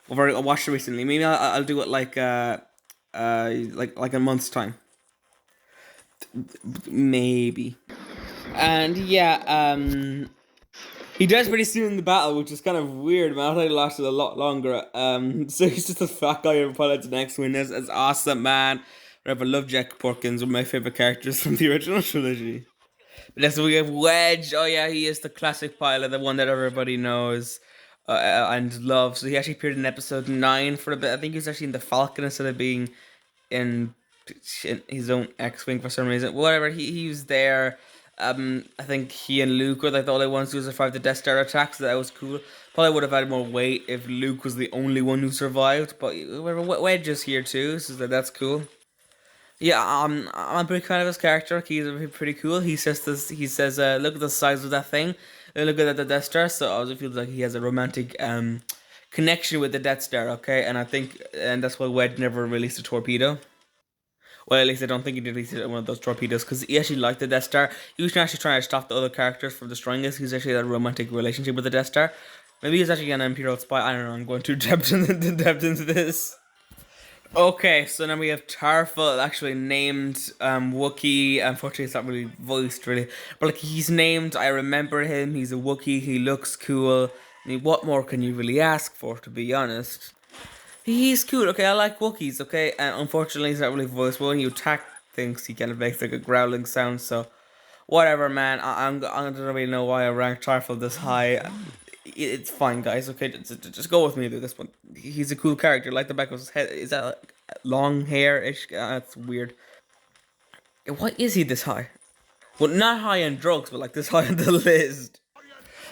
I watched it recently. Maybe I'll do it like a month's time, maybe. And yeah, he dies pretty soon in the battle, which is kind of weird, man. I thought he lasted a lot longer. So he's just a fat guy who pilots an X-wing. It's awesome, man. Whatever, love Jack Porkins, one of my favorite characters from the original trilogy. But next we have Wedge. Oh yeah, he is the classic pilot, the one that everybody knows and loves. So he actually appeared in episode 9 for a bit. I think he was actually in the Falcon instead of being in his own X-wing for some reason. Whatever, he was there. I think he and Luke were like the only ones who survived the Death Star attack, so that was cool. Probably would have had more weight if Luke was the only one who survived, but whatever. Wedge is here too, so that's cool. Yeah, I'm a big fan of his character. He's pretty cool. He says this. He says, "Look at the size of that thing. Look at the Death Star." So I also feel like he has a romantic connection with the Death Star. Okay, and I think and that's why Wedge never released a torpedo. Well, at least I don't think he released one of those torpedoes because he actually liked the Death Star. He was actually trying to stop the other characters from destroying us. He's actually had a romantic relationship with the Death Star. Maybe he's actually an Imperial spy. I don't know. I'm going too depth into this. Okay, so then we have Tarful, actually named Wookiee. Unfortunately, it's not really voiced, really. But like, he's named, I remember him, he's a Wookiee, he looks cool. I mean, what more can you really ask for, to be honest? He's cool, okay, I like Wookiees, okay? And unfortunately, he's not really voiced. When you attack things, he kind of makes like a growling sound, so... Whatever, man, I don't really know why I ranked Tarful this high. It's fine, guys. Okay, just go with me through this one. He's a cool character. Like the back of his head. Is that like long hair ish? That's weird. Why is he this high? Well, not high on drugs, but like this high on the list.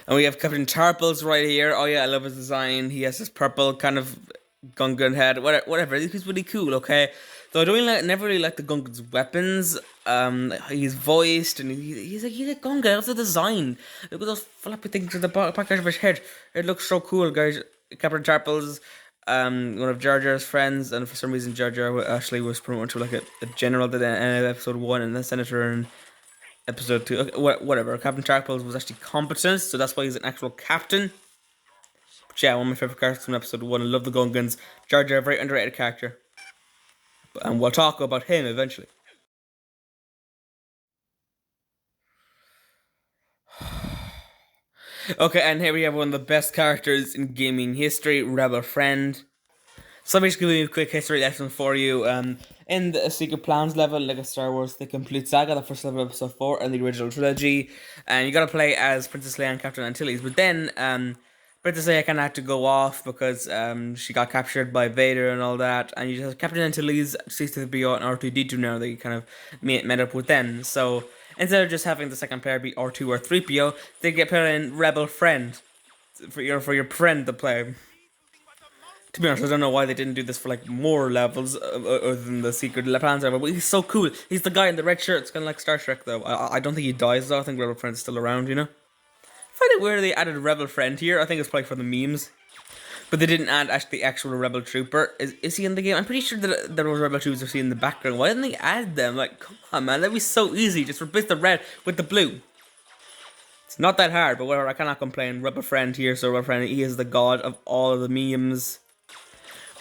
And we have Captain Tarples right here. Oh yeah, I love his design. He has this purple kind of Gungan head. Whatever. He's really cool. Okay. So I don't really never really like the Gungan's weapons. He's voiced and he's a Gungan. I love the design. Look at those floppy things at the back of his head. It looks so cool, guys. Captain Tarples, one of Jar Jar's friends, and for some reason Jar Jar actually was promoted to like a general at the end of episode 1 and a senator in episode 2. Okay, whatever. Captain Tarples was actually competent, so that's why he's an actual captain. But yeah, one of my favorite characters from episode 1. I love the Gungans. Jar Jar, very underrated character. And we'll talk about him eventually. Okay, and here we have one of the best characters in gaming history, Rebel Friend. So I'm just giving you a quick history lesson for you. In the Secret Plans level, like a Star Wars The Complete Saga, the first level of episode 4 and the original trilogy, and you gotta play as Princess Leia and Captain Antilles. But then Princess Leia kind of had to go off because she got captured by Vader and all that, and you just have Captain Antilles, C-3PO, and R2-D2 now that you kind of met up with them. So instead of just having the second player be R2 or 3PO, they get put in Rebel Friend for your friend to play. To be honest, I don't know why they didn't do this for like more levels other than the Secret Plans level. But he's so cool. He's the guy in the red shirt. It's kind of like Star Trek, though. I don't think he dies though. I think Rebel Friend's still around. I find it weird they added Rebel Friend here. I think it's probably for the memes. But they didn't add actually the actual Rebel Trooper. Is he in the game? I'm pretty sure that there was Rebel Troopers in the background. Why didn't they add them? Like, come on, man. That'd be so easy. Just replace the red with the blue. It's not that hard, but whatever. I cannot complain. Rebel Friend here. So Rebel Friend, he is the god of all of the memes.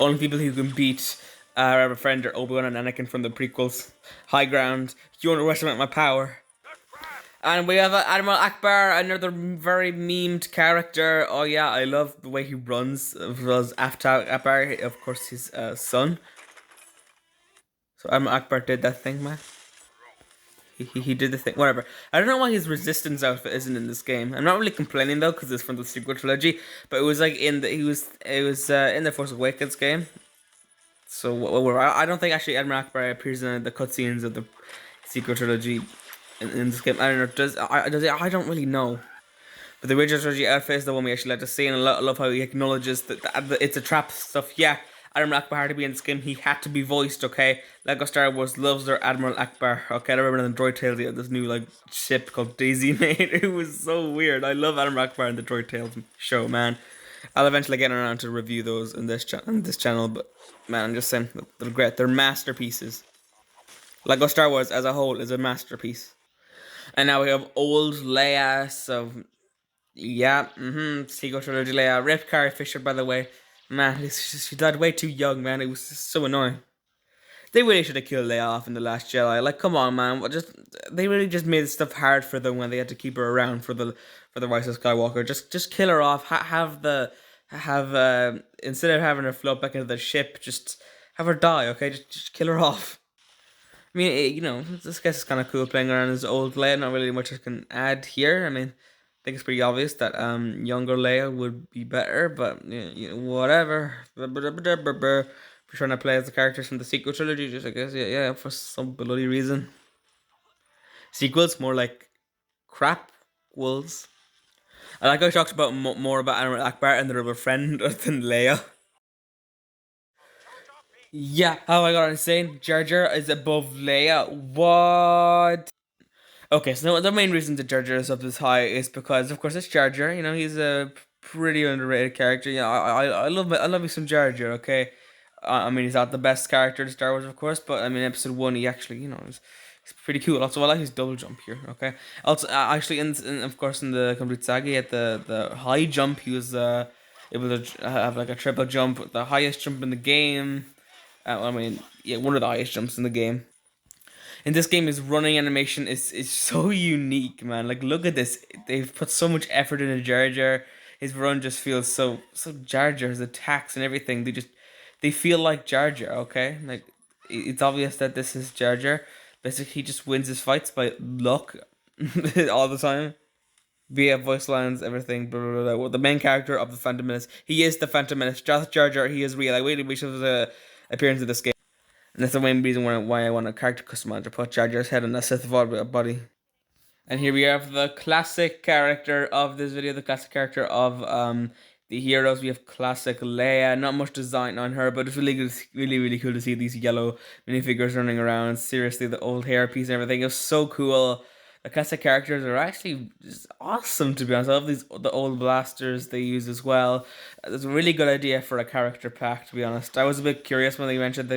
Only people who can beat Rebel Friend are Obi-Wan and Anakin from the prequels. High ground. You underestimate my power. And we have Admiral Akbar, another very memed character. Oh yeah, I love the way he runs. As well as Aftab Akbar, of course, his son. So Admiral Akbar did that thing, man. he did the thing. Whatever. I don't know why his resistance outfit isn't in this game. I'm not really complaining though, because it's from the sequel trilogy. But it was like in the it was in the Force Awakens game. So I don't think actually Admiral Akbar appears in the cutscenes of the sequel trilogy in this game. I don't know. Does it? I don't really know. But the original trilogy outfit is the one we actually like to see, and I love how he acknowledges that it's a trap stuff. Yeah, Admiral Akbar had to be in this game. He had to be voiced, okay? Lego Star Wars loves their Admiral Akbar, okay? I remember in the Droid Tales, they had this new like ship called Daisy made. It was so weird. I love Admiral Akbar in the Droid Tales show, man. I'll eventually get around to review those in this channel, but man, I'm just saying they're great. They're masterpieces. Lego Star Wars as a whole is a masterpiece. And now we have old Leia, so yeah, Sequel Trilogy Leia. Rip Carrie Fisher, by the way. Man, she died way too young, man. It was just so annoying. They really should have killed Leia off in The Last Jedi. Like, come on, man. They really just made stuff hard for them when they had to keep her around for the Rise of Skywalker. Just kill her off. Instead of having her float back into the ship, just have her die, okay? Just kill her off. I mean, this guess is kind of cool playing around as old Leia. Not really much I can add here. I mean, I think it's pretty obvious that younger Leia would be better, but whatever. We're trying to play as the characters from the sequel trilogy, just I guess, yeah, for some bloody reason. Sequels more like crap wolves. I like how I talked about more about Admiral Akbar and their other friend than Leia. Yeah, oh my god, insane. Jar Jar is above Leia. What? Okay, so the main reason that Jar Jar is up this high is because, of course, it's Jar Jar. He's a pretty underrated character. Yeah, I love me some Jar Jar. Okay, I mean, he's not the best character in Star Wars, of course, but I mean, Episode 1, he actually, he's pretty cool. Also, I like his double jump here. Okay, also, actually, of course, in the complete saga, at the high jump, he was able to have like a triple jump, the highest jump in the game. I mean, yeah, one of the highest jumps in the game. In this game, his running animation is so unique, man. Like, look at this. They've put so much effort into Jar Jar. His run just feels so Jar Jar. His attacks and everything, they feel like Jar Jar. Okay, like it's obvious that this is Jar Jar. Basically, he just wins his fights by luck all the time. Via voice lines, everything, blah, blah, blah. Well, the main character of the Phantom Menace. He is the Phantom Menace. Just Jar Jar, he is real. I waited, we should have appearance of this game. And that's the main reason why I want a character customizer. Put Jar Jar's head on a Sith body. And here we have the classic character of this video, the classic character of the heroes. We have classic Leia. Not much design on her, but it's really good, really cool to see these yellow minifigures running around. Seriously, the old hairpiece and everything. It was so cool. The classic characters are actually just awesome, to be honest. I love the old blasters they use as well. It's a really good idea for a character pack, to be honest. I was a bit curious when they mentioned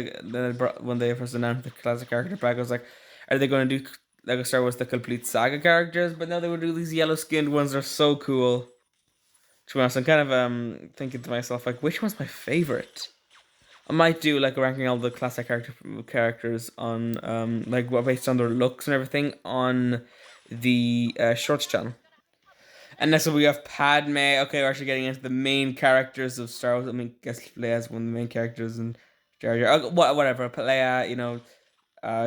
when they first announced the classic character pack. I was like, are they going to do Lego Star Wars the complete saga characters? But now they would do these yellow skinned ones. They're so cool. To be honest, I'm kind of thinking to myself, like, which one's my favorite? I might do like ranking all the classic characters on like based on their looks and everything on the Shorts channel. And next up we have Padme. Okay, we're actually getting into the main characters of Star Wars. I mean, I guess Leia's one of the main characters and Jar Jar. Whatever. Leia,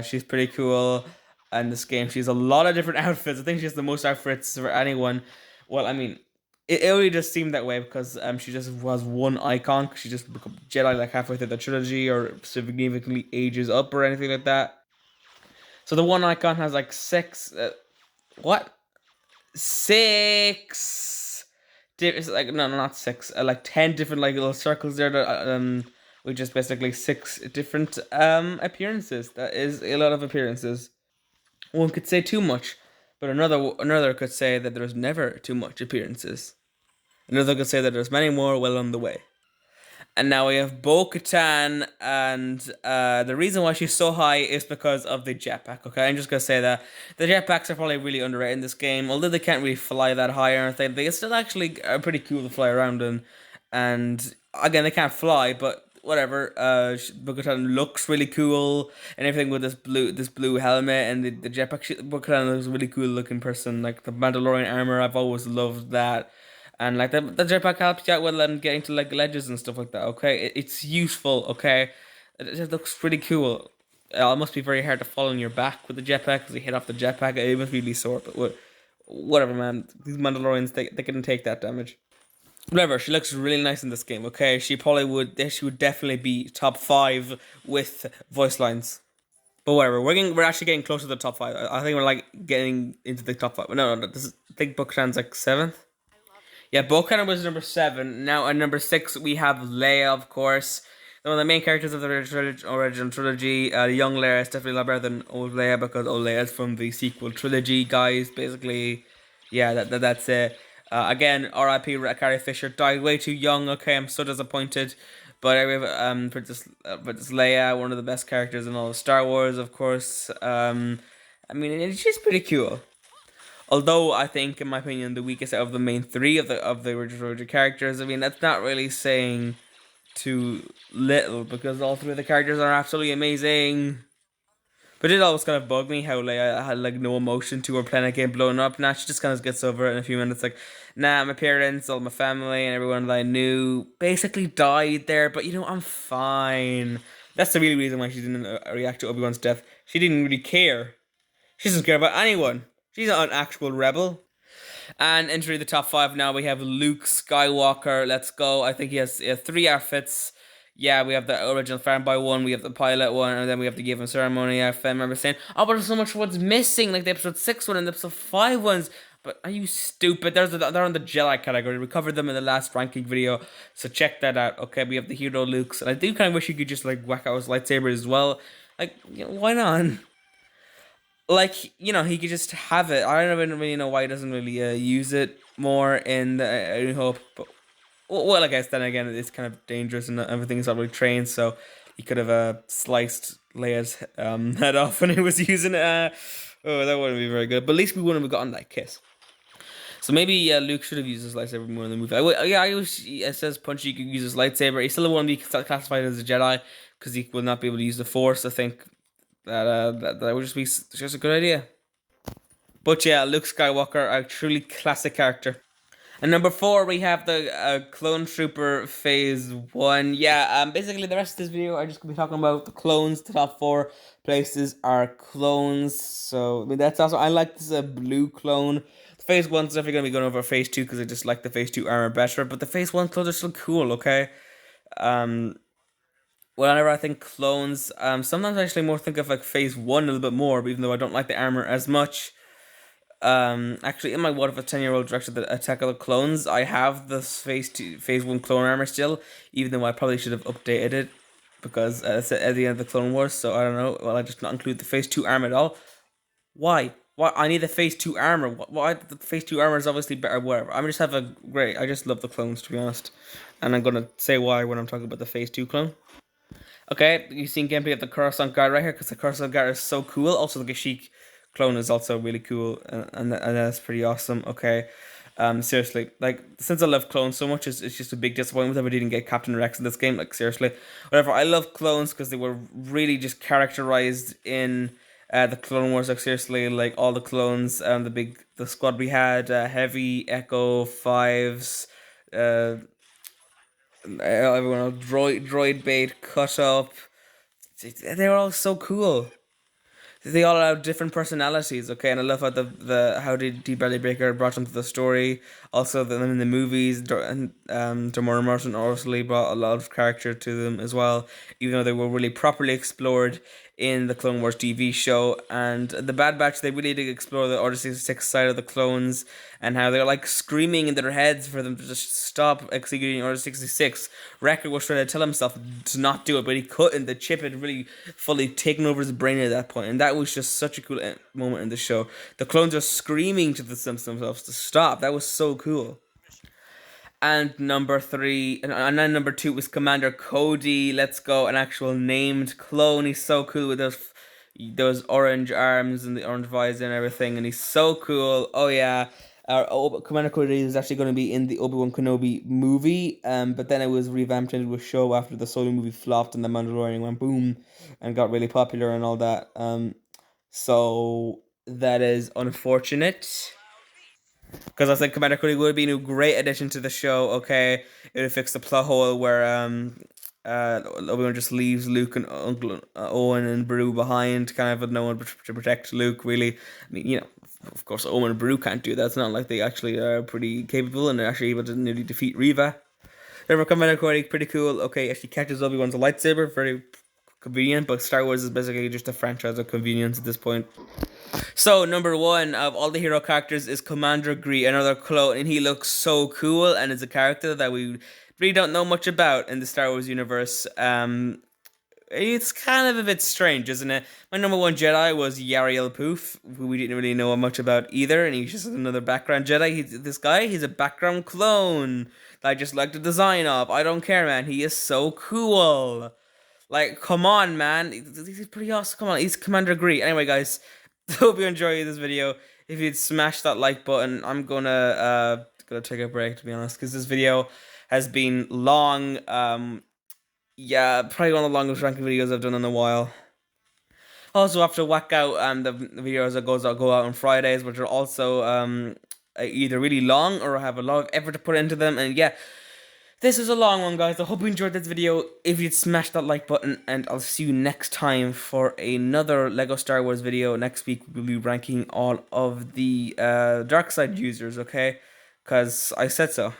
she's pretty cool. In this game, she has a lot of different outfits. I think she has the most outfits for anyone. Well, I mean, it only just seemed that way because she just was one icon. She just became Jedi like halfway through the trilogy or significantly ages up or anything like that. So the one icon has like six. What? Six. It's like no, not six. Like 10 different like little circles there. That, which is basically 6 different appearances. That is a lot of appearances. One could say too much, but another could say that there's never too much appearances. Another could say that there's many more well on the way. And now we have Bo-Katan, and the reason why she's so high is because of the jetpack, okay? I'm just going to say that. The jetpacks are probably really underrated in this game, although they can't really fly that high or anything. It's still actually pretty cool to fly around in. And, again, they can't fly, but whatever. Bo-Katan looks really cool and everything with this blue helmet and the jetpack. Bo-Katan is a really cool looking person. Like, the Mandalorian armor, I've always loved that. And like the jetpack helps you out with getting to like ledges and stuff like that. Okay, it's useful. Okay, it just looks pretty cool. it must be very hard to fall on your back with the jetpack because you hit off the jetpack. It must be really sore, but whatever, man. These Mandalorians, they can take that damage. Whatever, she looks really nice in this game. Okay, she would definitely be top five with voice lines. But whatever, we're actually getting closer to the top five. I think we're like getting into the top five. No, this is, I think Bo-Katan's like seventh. Yeah, Bo-Katan was number seven. Now at number six we have Leia, of course. One of the main characters of the original trilogy. Young Leia is definitely a lot better than old Leia because old Leia is from the sequel trilogy, guys. Basically, yeah, that's it. Again, R.I.P. Carrie Fisher died way too young. Okay, I'm so disappointed. But I have Princess Leia, one of the best characters in all of Star Wars, of course. I mean, she's pretty cool. Although I think, in my opinion, the weakest out of the main three of the original characters. I mean, that's not really saying too little because all three of the characters are absolutely amazing. But it always kind of bugged me how like I had like no emotion to her planet getting blown up. Now she just kind of gets over it in a few minutes. Like, nah, my parents, all my family, and everyone that I knew basically died there. But you know, I'm fine. That's the real reason why she didn't react to Obi-Wan's death. She didn't really care. She doesn't care about anyone. She's not an actual rebel. And entering the top five now, we have Luke Skywalker. Let's go. I think he has three outfits. Yeah, we have the original fanboy one, we have the pilot one, and then we have the Give Him Ceremony outfit. I remember saying, oh, but there's so much what's missing, like the episode 6 one and the episode 5 ones. But are you stupid? They're on the Jedi category. We covered them in the last ranking video, so check that out. Okay, we have the hero Luke's, and I do kind of wish you could just like whack out his lightsaber as well. Like, you know, why not? Like, you know, he could just have it. I don't even really know why he doesn't really use it more in the New Hope. But well, I guess then again, it's kind of dangerous and everything's not really trained. So he could have sliced Leia's head off when he was using it. Oh, that wouldn't be very good. But at least we wouldn't have gotten that kiss. So maybe Luke should have used his lightsaber more in the movie. It says Punchy could use his lightsaber. He still won't be classified as a Jedi because he will not be able to use the Force. I think that would just be just a good idea. But yeah, Luke Skywalker, a truly classic character. And number four, we have the Clone Trooper Phase 1. Yeah, basically the rest of this video, I'm just going to be talking about the clones. The top four places are clones. So, I mean, that's also, I like this blue clone. Phase 1's definitely going to be going over Phase 2 because I just like the Phase 2 armor better. But the Phase 1 clones are still cool, okay? Whenever I think clones, sometimes I actually more think of like Phase 1 a little bit more, even though I don't like the armor as much. Actually, in my What If a 10-Year-Old Directed the Attack of the Clones, I have this Phase 1 clone armor still, even though I probably should have updated it because it's at the end of the Clone Wars, so I don't know. Well, I just not include the Phase 2 armor at all. Why? Why? I need the Phase 2 armor. Why? The Phase 2 armor is obviously better, whatever. I just have a great. I just love the clones, to be honest. And I'm gonna say why when I'm talking about the Phase 2 clone. Okay, you've seen gameplay of the Coruscant Guard right here because the Coruscant Guard is so cool. Also, the Kashyyyk clone is also really cool, and that's pretty awesome. Okay, seriously, like since I love clones so much, it's just a big disappointment that we didn't get Captain Rex in this game. Like seriously, whatever. I love clones because they were really just characterized in the Clone Wars. Like seriously, like all the clones, the squad we had, Heavy, Echo, Fives, everyone else, droid bait, cut up. They were all so cool. They all have different personalities, okay, and I love how how the Belly Breaker brought them to the story. Also, them in the movies, and Demora Martin obviously brought a lot of character to them as well, even though they were really properly explored in the Clone Wars TV show. And the Bad Batch, they really did explore the Order 66 side of the clones and how they're like screaming in their heads for them to just stop executing Order 66. Wrecker was trying to tell himself to not do it, but he couldn't. The chip had really fully taken over his brain at that point, and that was just such a cool moment in the show. The clones are screaming to themselves to stop. That was so cool. And number three, and then number two was Commander Cody. Let's go, an actual named clone. He's so cool with those orange arms and the orange visor and everything, and he's so cool. Oh yeah, Commander Cody is actually going to be in the Obi-Wan Kenobi movie, but then it was revamped into a show after the Solo movie flopped and the Mandalorian went boom and got really popular and all that. So that is unfortunate. Because I think Commander Cody would have been a great addition to the show. Okay, it would fix the plot hole where Obi-Wan just leaves Luke and Uncle Owen and Beru behind, kind of with no one to protect Luke, really. I mean, of course, Owen and Beru can't do that. It's not like they actually are pretty capable and they're actually able to nearly defeat Reva. They're coming out pretty cool. Okay, actually catches Obi-Wan's lightsaber, very convenient, but Star Wars is basically just a franchise of convenience at this point. So, number one of all the hero characters is Commander Gree, another clone, and he looks so cool and is a character that we really don't know much about in the Star Wars universe. It's kind of a bit strange, isn't it? My number one Jedi was Yariel Poof, who we didn't really know much about either, and he's just another background Jedi. He's a background clone that I just like the design of. I don't care, man. He is so cool. Like, come on, man. He's pretty awesome. Come on, he's Commander Gree. Anyway, guys, hope you enjoyed this video. If you'd smash that like button, I'm gonna take a break, to be honest, because this video has been long. Yeah, probably one of the longest ranking videos I've done in a while. Also, have to whack out the videos that go out on Fridays, which are also either really long or have a lot of effort to put into them. And yeah, this is a long one, guys. I hope you enjoyed this video. If you'd smash that like button, and I'll see you next time for another Lego Star Wars video. Next week, we'll be ranking all of the dark side users, okay? Because I said so.